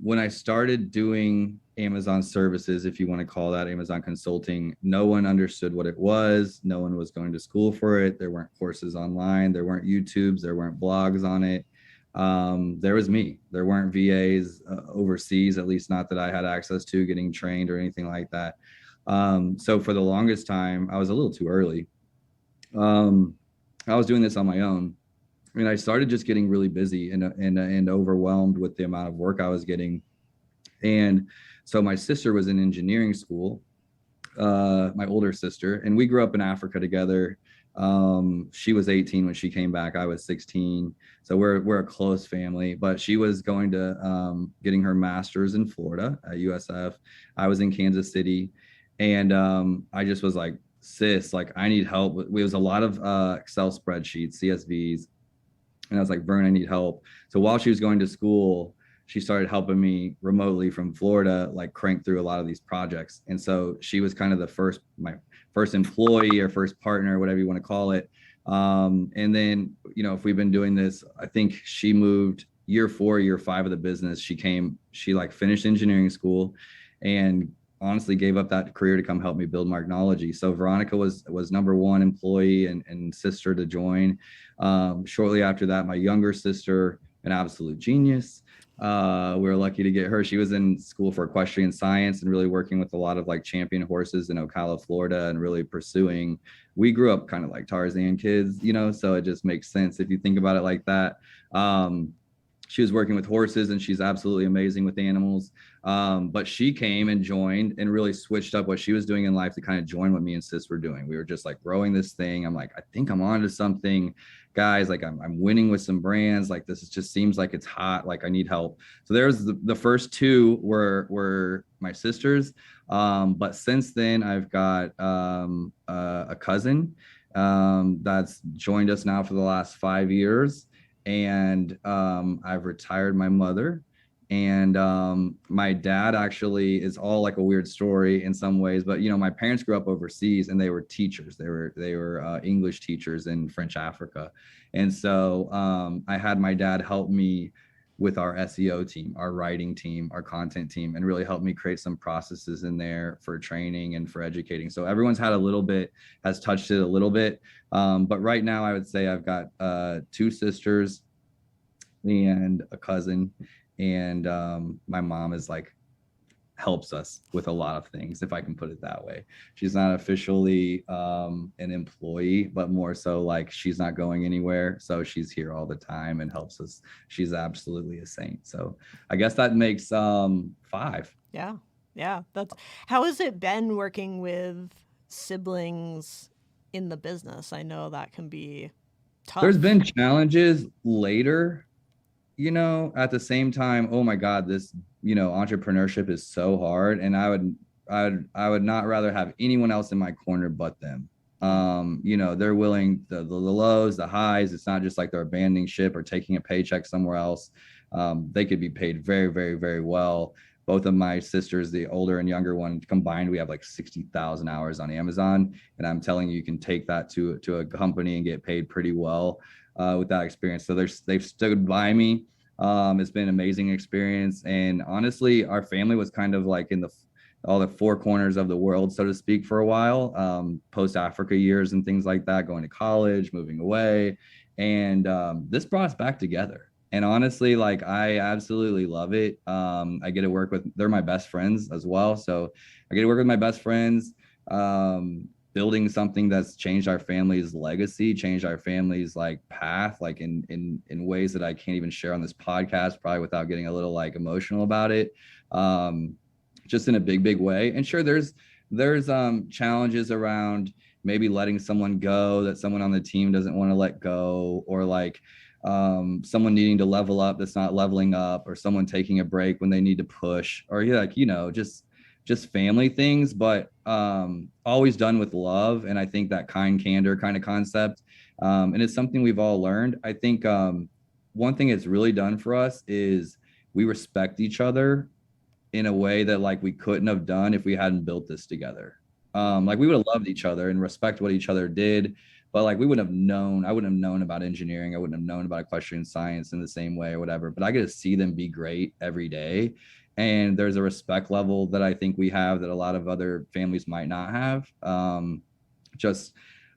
when I started doing Amazon services, if you want to call that Amazon consulting, no one understood what it was. No one was going to school for it. There weren't courses online. There weren't YouTubes. There weren't blogs on it. There was me. There weren't VAs overseas, at least not that I had access to, getting trained or anything like that. So for the longest time, I was a little too early. I was doing this on my own. And I started just getting really busy and overwhelmed with the amount of work I was getting. And so my sister was in engineering school, my older sister, and we grew up in Africa together. She was 18 when she came back. I was 16. So we're a close family, but she was going to getting her master's in Florida at USF. I was in Kansas City. And I just was like, sis, like, I need help. It was a lot of Excel spreadsheets, CSVs. And I was like, Vern, I need help. So while she was going to school, she started helping me remotely from Florida, like crank through a lot of these projects. And so she was kind of my first employee or first partner, whatever you want to call it. And then, if we've been doing this, I think she moved year 4, year 5 of the business. She like finished engineering school and honestly gave up that career to come help me build Marknology. So Veronica was number 1 employee and sister to join. Shortly after that, my younger sister, an absolute genius. We were lucky to get her. She was in school for equestrian science and really working with a lot of like champion horses in Ocala, Florida, and really pursuing. We grew up kind of like Tarzan kids, so it just makes sense if you think about it like that. She was working with horses and she's absolutely amazing with animals. But she came and joined and really switched up what she was doing in life to kind of join what me and sis were doing. We were just like growing this thing. I'm like, I think I'm onto something, guys. Like I'm winning with some brands. Like this just seems like it's hot. Like I need help. So there's the first 2 were my sisters. But since then I've got a cousin that's joined us now for the last 5 years. And I've retired my mother. And my dad actually is all like a weird story in some ways, but my parents grew up overseas and they were teachers. They were English teachers in French Africa. And so I had my dad help me with our SEO team, our writing team, our content team, and really help me create some processes in there for training and for educating. So everyone's had has touched it a little bit. But right now I would say I've got 2 sisters and a cousin, and my mom is like helps us with a lot of things, if I can put it that way. She's not officially an employee, but more so like she's not going anywhere. So she's here all the time and helps us. She's absolutely a saint. So I guess that makes 5. Yeah. Yeah. How has it been working with siblings in the business? I know that can be tough. There's been challenges later, at the same time, oh my God, this, entrepreneurship is so hard. And I would not rather have anyone else in my corner but them. They're willing the lows, the highs. It's not just like they're abandoning ship or taking a paycheck somewhere else. They could be paid very, very, very well. Both of my sisters, the older and younger one combined, we have like 60,000 hours on Amazon. And I'm telling you, you can take that to a company and get paid pretty well with that experience. So they've stood by me. It's been an amazing experience. And honestly, our family was kind of like in all the four corners of the world, so to speak, for a while, post Africa years and things like that, going to college, moving away. And this brought us back together. And honestly, like I absolutely love it. I get to work with, they're my best friends as well. So I get to work with my best friends, building something that's changed our family's legacy, changed our family's like path, like in ways that I can't even share on this podcast, probably without getting a little like emotional about it. Just in a big, big way. And sure, there's challenges around maybe letting someone go that someone on the team doesn't want to let go, or like someone needing to level up that's not leveling up, or someone taking a break when they need to push, or just family things, but always done with love. And I think that kind candor kind of concept, and it's something we've all learned. I think one thing it's really done for us is we respect each other in a way that like we couldn't have done if we hadn't built this together. Like we would have loved each other and respect what each other did, but like I wouldn't have known about engineering. I wouldn't have known about equestrian science in the same way or whatever, but I get to see them be great every day. And there's a respect level that I think we have that a lot of other families might not have. So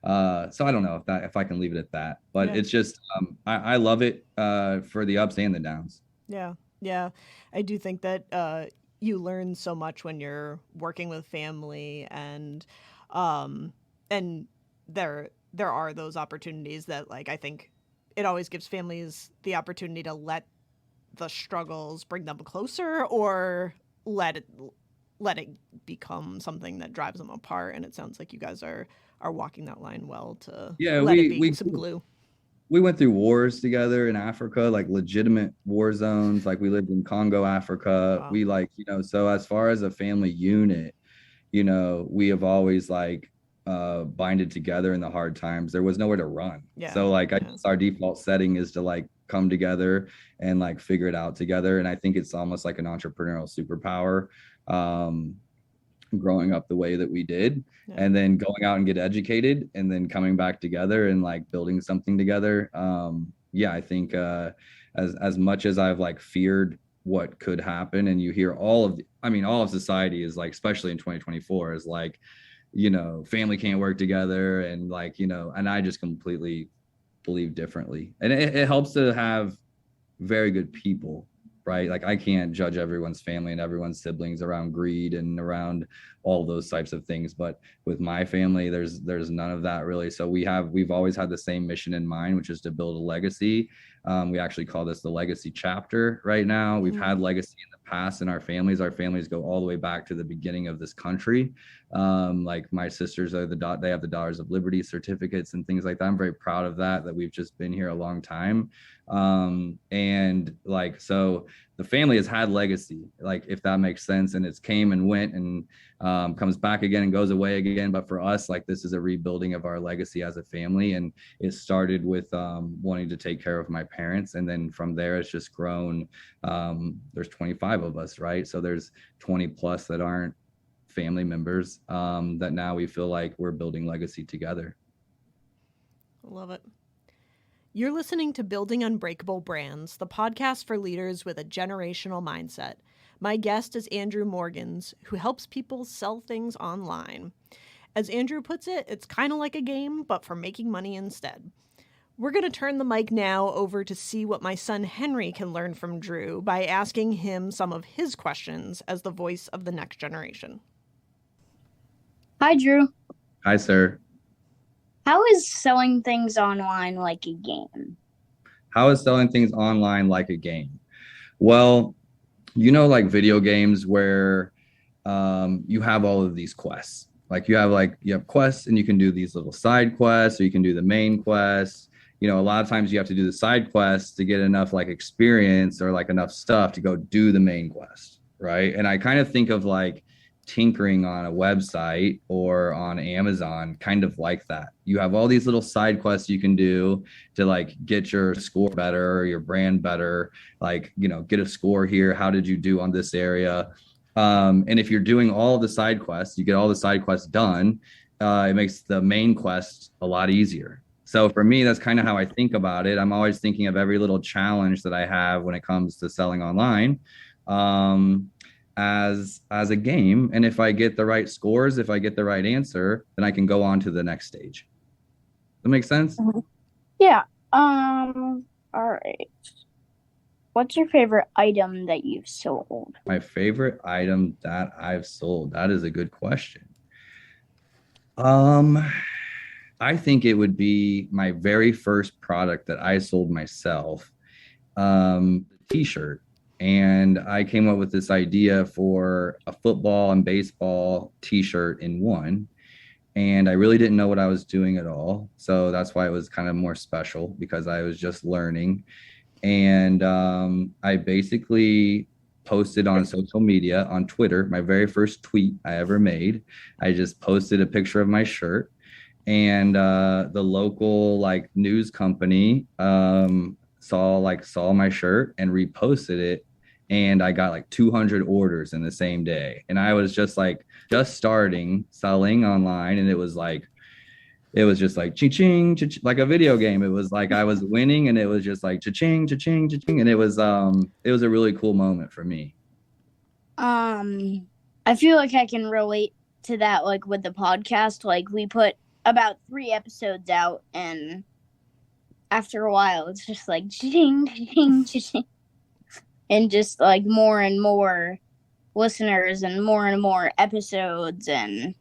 I don't know if I can leave it at that, but yeah. It's just, I love it for the ups and the downs. Yeah. Yeah. I do think that, you learn so much when you're working with family, and there are those opportunities that, like, I think it always gives families the opportunity to let the struggles bring them closer, or let it become something that drives them apart. And it sounds like you guys are walking that line well to let it be some glue. We went through wars together in Africa, like legitimate war zones. Like we lived in Congo, Africa. Wow. We like, so as far as a family unit, we have always like binded together in the hard times. There was nowhere to run. Yeah. So like our default setting is to like come together and like figure it out together. And I think it's almost like an entrepreneurial superpower. Growing up the way that we did, and then going out and get educated, and then coming back together and like building something together. I think as much as I've like feared what could happen, and you hear all of society is like, especially in 2024, is like, family can't work together, and like, and I just completely believe differently. And it helps to have very good people, right? Like I can't judge everyone's family and everyone's siblings around greed and around all those types of things. But with my family, there's none of that really. So we've always had the same mission in mind, which is to build a legacy. We actually call this the legacy chapter right now. We've had legacy in the past in our families. Our families go all the way back to the beginning of this country. Like my sisters they have the Daughters of Liberty certificates and things like that. I'm very proud of that we've just been here a long time. And like, so the family has had legacy, like if that makes sense, and it's came and went and comes back again and goes away again. But for us, like this is a rebuilding of our legacy as a family. And it started with wanting to take care of my parents. And then from there, it's just grown. There's 25 of us, right? So there's 20 plus that aren't family members that now we feel like we're building legacy together. I love it. You're listening to Building Unbreakable Brands, the podcast for leaders with a generational mindset. My guest is Andrew Morgans, who helps people sell things online. As Andrew puts it, it's kind of like a game, but for making money instead. We're going to turn the mic now over to see what my son Henry can learn from Drew by asking him some of his questions as the voice of the next generation. Hi, Drew. Hi, sir. How is selling things online like a game? How is selling things online like a game? Well, like video games where you have all of these quests. Like you have quests and you can do these little side quests, or you can do the main quests. A lot of times you have to do the side quests to get enough like experience or like enough stuff to go do the main quest, right? And I kind of think of like tinkering on a website or on Amazon kind of like that. You have all these little side quests you can do to like get your score better or your brand better, like get a score here, how did you do on this area? And if you're doing all the side quests, you get all the side quests done, it makes the main quest a lot easier. So for me, that's kind of how I think about it. I'm always thinking of every little challenge that I have when it comes to selling online, as a game. And if I get the right scores, if I get the right answer, then I can go on to the next stage. Does that make sense? Yeah. All right. What's your favorite item that you've sold? My favorite item that I've sold. That is a good question. I think it would be my very first product that I sold myself, the t-shirt. And I came up with this idea for a football and baseball t-shirt in one. And I really didn't know what I was doing at all. So that's why it was kind of more special, because I was just learning. And I basically posted on social media, on Twitter, my very first tweet I ever made. I just posted a picture of my shirt, and the local like news company saw my shirt and reposted it, and I got like 200 orders in the same day. And I was just starting selling online, and it was just like cha-ching, cha-ching, like a video game. It was like I was winning, and it was just like cha-ching, cha-ching, cha-ching. And it was a really cool moment for me. I feel like I can relate to that, like with the podcast. Like we put about 3 episodes out, and after a while it's just like cha-ching, cha-ching, cha-ching. And just like more and more listeners and more episodes and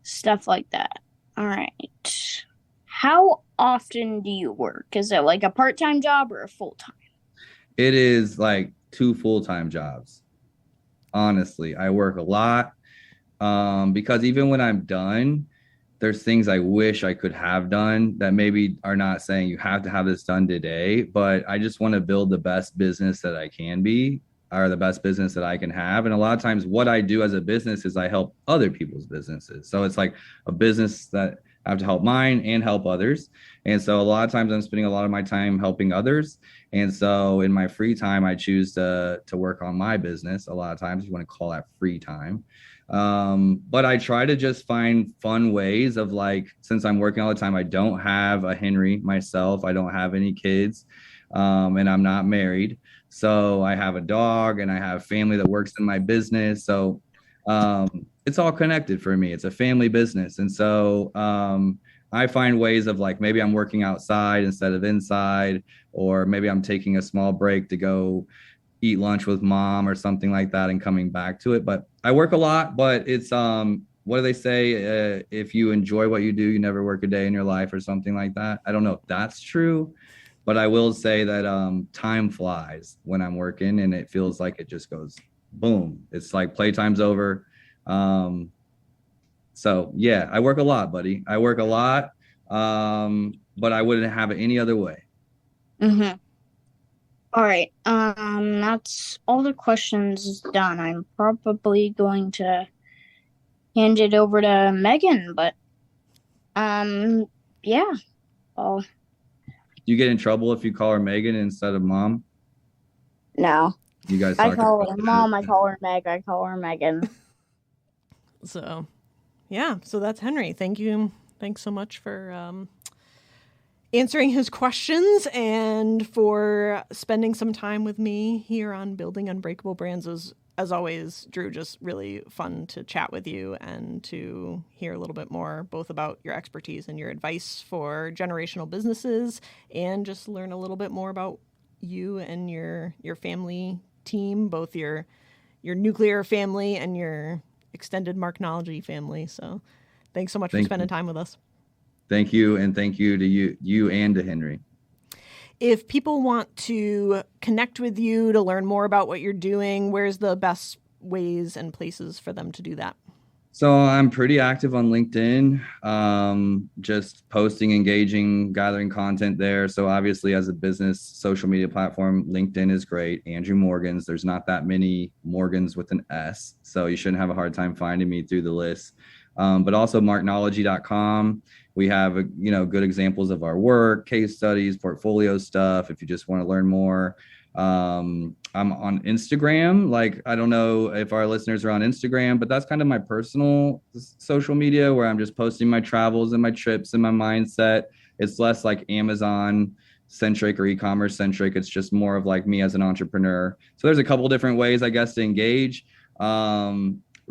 stuff like that. All right. How often do you work? Is it like a part-time job or a full-time? It is like 2 full-time jobs. Honestly, I work a lot, because even when I'm done, there's things I wish I could have done that maybe are not saying you have to have this done today, but I just want to build the best business that I can be, or the best business that I can have. And a lot of times what I do as a business is I help other people's businesses. So it's like a business that I have to help mine and help others. And so a lot of times I'm spending a lot of my time helping others. And so in my free time, I choose to work on my business. A lot of times, you want to call that free time. But I try to just find fun ways of, like, since I'm working all the time, I don't have a Henry myself. I don't have any kids, and I'm not married. So I have a dog and I have family that works in my business. So it's all connected for me. It's a family business. And so I find ways of, like, maybe I'm working outside instead of inside, or maybe I'm taking a small break to go eat lunch with mom or something like that and coming back to it. But I work a lot, but it's what do they say? If you enjoy what you do, you never work a day in your life, or something like that. I don't know if that's true, but I will say that time flies when I'm working, and it feels like it just goes boom. It's like playtime's over. So yeah, I work a lot, buddy. I work a lot, but I wouldn't have it any other way. Mm-hmm. All right. That's all the questions done. I'm probably going to hand it over to Megan, but yeah. Oh. Do you get in trouble if you call her Megan instead of mom? No. You guys I talk call about her mom, I call her Meg, I call her Megan. So, yeah. So that's Henry. Thank you. Thanks so much for answering his questions and for spending some time with me here on Building Unbreakable Brands. It was as always, Drew, just really fun to chat with you and to hear a little bit more both about your expertise and your advice for generational businesses, and just learn a little bit more about you and your family team, both your nuclear family and your extended Marknology family. So thanks so much for spending time with us. Thank you. And thank you to you and to Henry. If people want to connect with you to learn more about what you're doing, where's the best ways and places for them to do that? So I'm pretty active on LinkedIn, just posting, engaging, gathering content there. So obviously as a business social media platform, LinkedIn is great. Andrew Morgans, there's not that many Morgans with an S, so you shouldn't have a hard time finding me through the list. But also marknology.com. We have, good examples of our work, case studies, portfolio stuff. If you just want to learn more, I'm on Instagram. Like, I don't know if our listeners are on Instagram, but that's kind of my personal social media where I'm just posting my travels and my trips and my mindset. It's less like Amazon centric or e-commerce centric. It's just more of like me as an entrepreneur. So there's a couple different ways, I guess, to engage.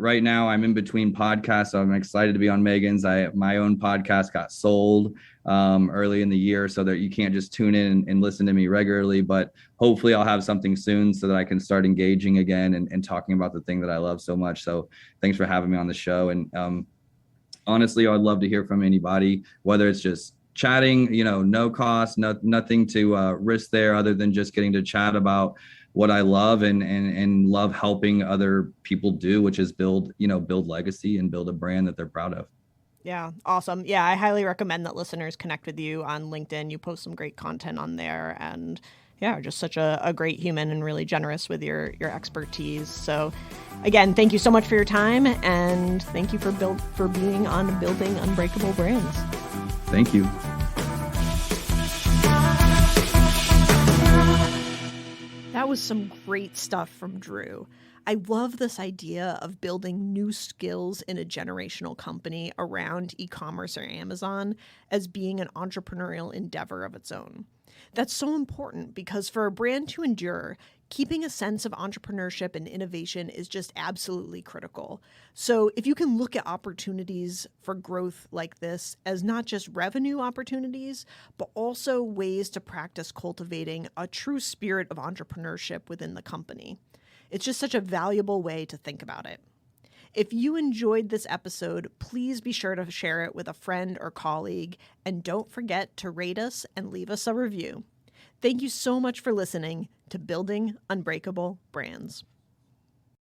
Right now I'm in between podcasts, so I'm excited to be on Megan's. My own podcast got sold early in the year, so that you can't just tune in and listen to me regularly, but hopefully I'll have something soon so that I can start engaging again and talking about the thing that I love so much. So thanks for having me on the show. And honestly, I'd love to hear from anybody, whether it's just chatting, no cost, nothing to risk there other than just getting to chat about what I love and love helping other people do, which is build legacy and build a brand that they're proud of. Yeah, awesome. Yeah, I highly recommend that listeners connect with you on LinkedIn. You post some great content on there, and yeah, just such a great human and really generous with your expertise. So again, thank you so much for your time, and thank you for being on Building Unbreakable Brands. Thank you. That was some great stuff from Drew. I love this idea of building new skills in a generational company around e-commerce or Amazon as being an entrepreneurial endeavor of its own. That's so important because for a brand to endure, keeping a sense of entrepreneurship and innovation is just absolutely critical. So if you can look at opportunities for growth like this as not just revenue opportunities, but also ways to practice cultivating a true spirit of entrepreneurship within the company, it's just such a valuable way to think about it. If you enjoyed this episode, please be sure to share it with a friend or colleague, and don't forget to rate us and leave us a review. Thank you so much for listening to Building Unbreakable Brands.